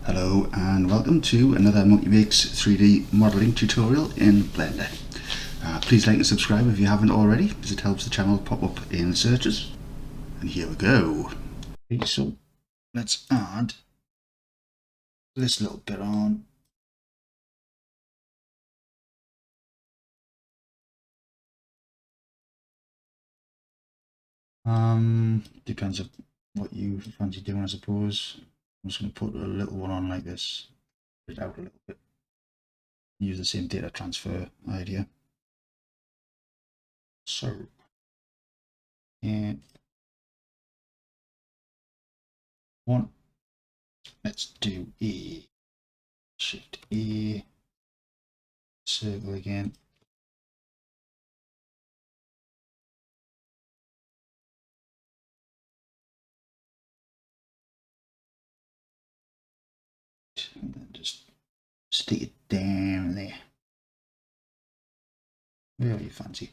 Hello and welcome to another Monkey Makes 3D modelling tutorial in Blender. Please like and subscribe if you haven't already, because it helps the channel pop up in searches. And here we go. Okay, so let's add this little bit on. Depends on what you fancy doing, I suppose. I'm just going to put a little one on like this, put it out a little bit. Use the same data transfer idea. So, and one, let's do a Shift A, circle again. And then just stick it down there. Wherever you fancy.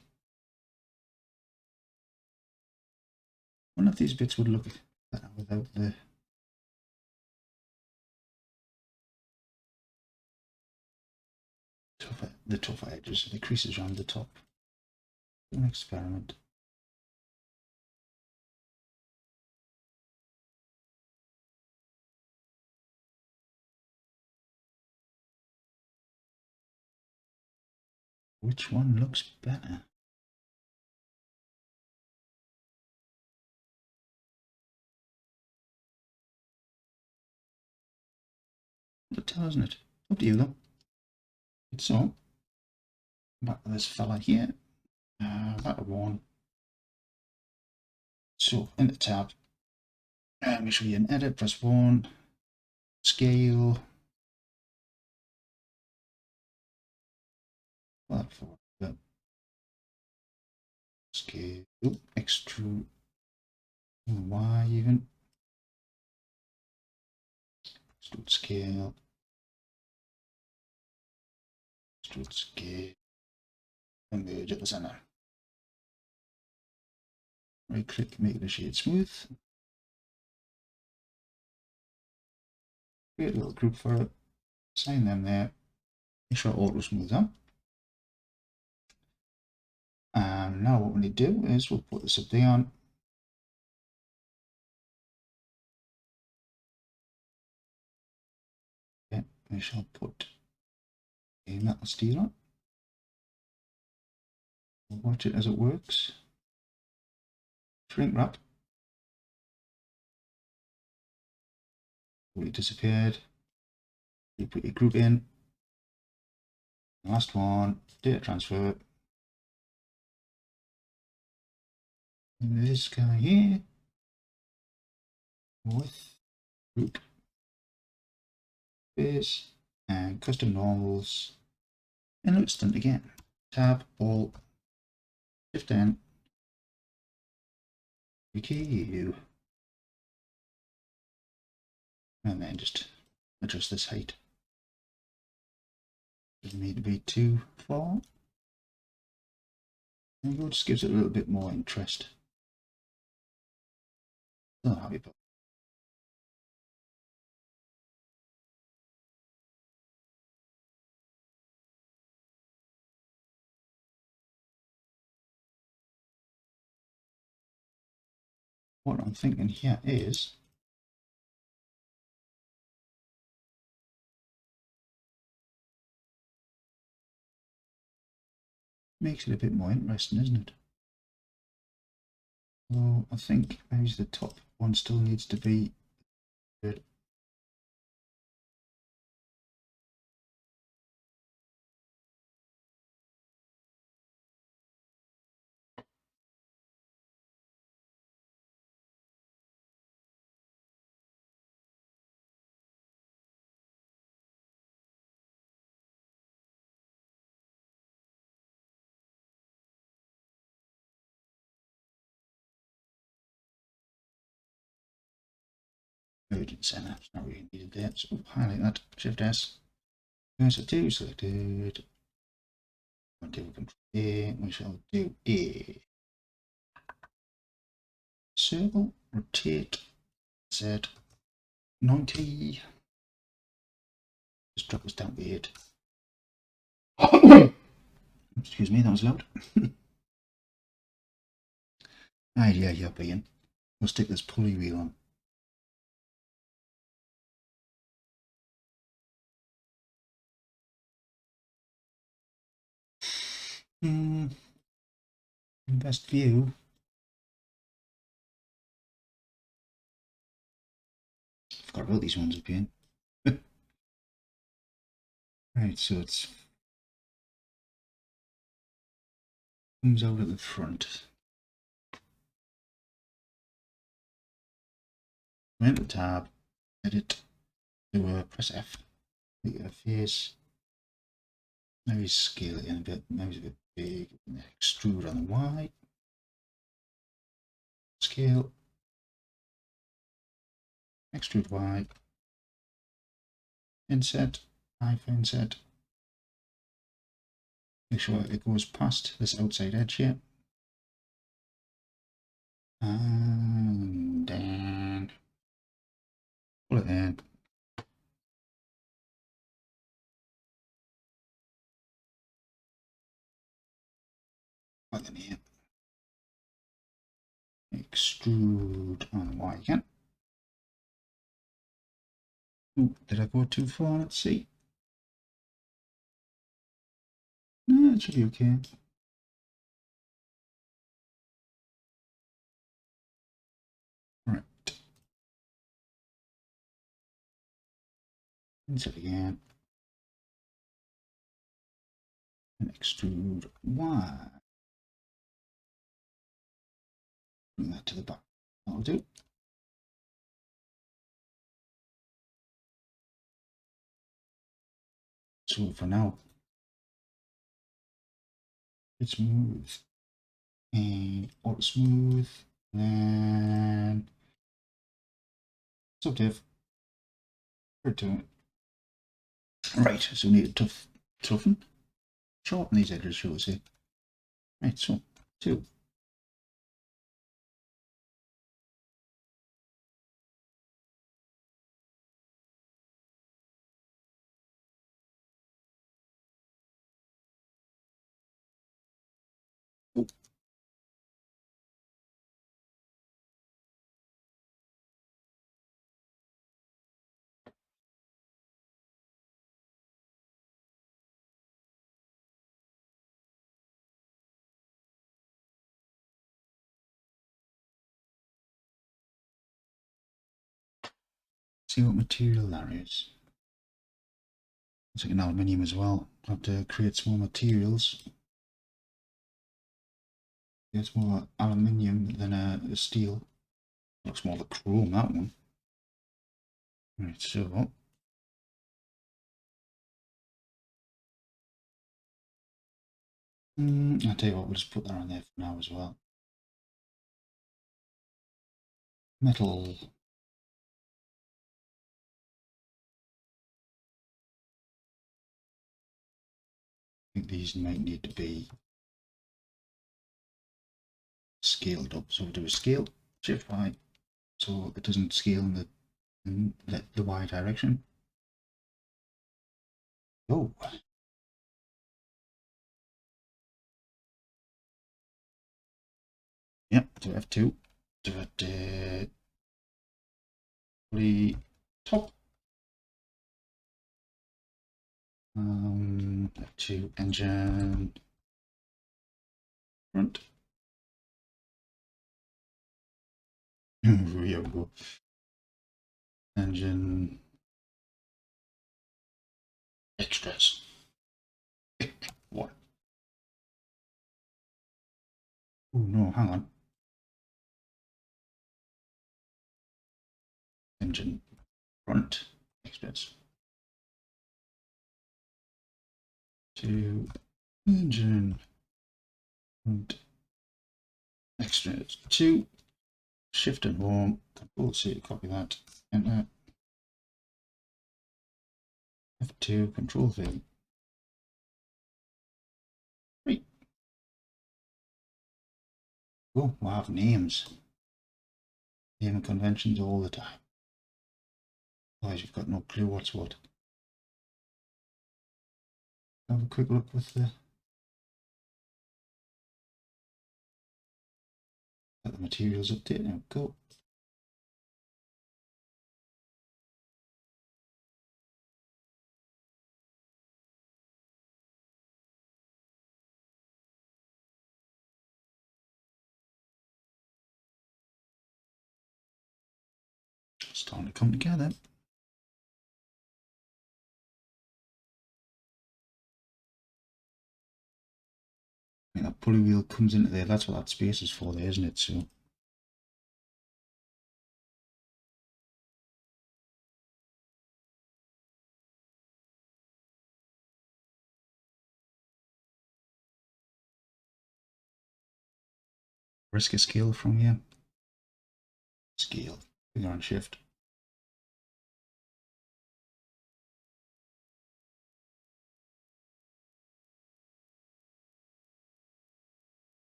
One of these bits would look better without the tougher edges, the creases around the top. Do an experiment. Which one looks better? But tell, isn't it? Up to you though. So, back to this fella here. Back to one. So, in the tab, make sure you're in edit, press 1, scale. Well, for the scale, extrude, Y even. Extrude scale. Extrude scale. And merge at the center. Right click, make the shade smooth. Create a little group for it. Assign them there. Make sure auto smooth on. And now what we need to do is we'll put this up there on. Okay, we shall put a metal steel on. We'll watch it as it works. Shrink wrap. It disappeared. You put your group in. Last one, data transfer. And this guy here with group base and custom normals. And it's done again. Tab, Alt, Shift N, EQ, and then just adjust this height. Doesn't need to be too far. There you go, just gives it a little bit more interest. Still happy about it. What I'm thinking here is makes it a bit more interesting, isn't it? Well, I think maybe the top one still needs to be good. Urgent center, it's not really needed there, so we'll highlight that, Shift S, cursor 2 selected, we'll do Control A, we shall do a circle, rotate, Z 90, Just drop this down to 8. Excuse me, that was loud. Idea you're being. We'll stick this pulley wheel on. Best view. Forgot about these ones up here. Right, so it's comes out at the front. Right, the tab, edit, do press F, make it a face. Maybe scale it in a bit, maybe it's a bit big. Extrude on the Y. Scale. Extrude Y. Inset. Inset. Make sure it goes past this outside edge here. And then pull it in. Like in here. Extrude on the Y again. Ooh, did I go too far? Let's see. No, it should be okay. Right. Insert again. And extrude Y. Bring that to the back. That'll do. So for now, it's smooth. And auto smooth. And subdiv. Return. Right, so we need to toughen. Shorten these edges, shall we say. Right, so 2. Oh. See what material that is. It's like an aluminium as well. I'll have to create some more materials. It's more aluminium than a steel. Looks more like chrome, that one. Right, so I'll tell you what, we'll just put that on there for now as well. Metal. I think these might need to be scaled up. So we'll do a scale, shift Y, so it doesn't scale in the Y direction. Oh. Yep, do F2. Do it the top. F2 engine front. Here we go. Engine extras. What? Oh no, hang on. Engine front extras. To engine front extras. 2. Shift and home. Control C to copy that. Enter. F2. Control V. 3. Oh, we'll have names. Naming conventions all the time. Otherwise, you've got no clue what's what. Have a quick look with the materials update. There we go. Starting to come together. I think that pulley wheel comes into there. That's what that space is for there, isn't it? So risk a scale from here. Scale. Finger on shift.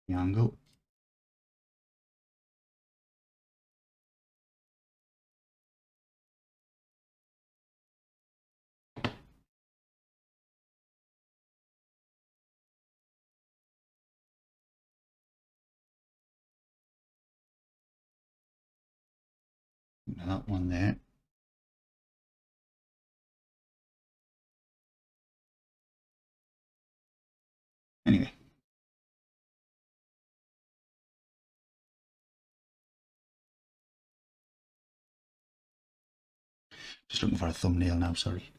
The angle. That one there. Anyway. Just looking for a thumbnail now, sorry.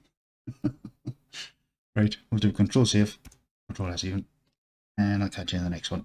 Right, we'll do Control Save, Control S even, and I'll catch you in the next one.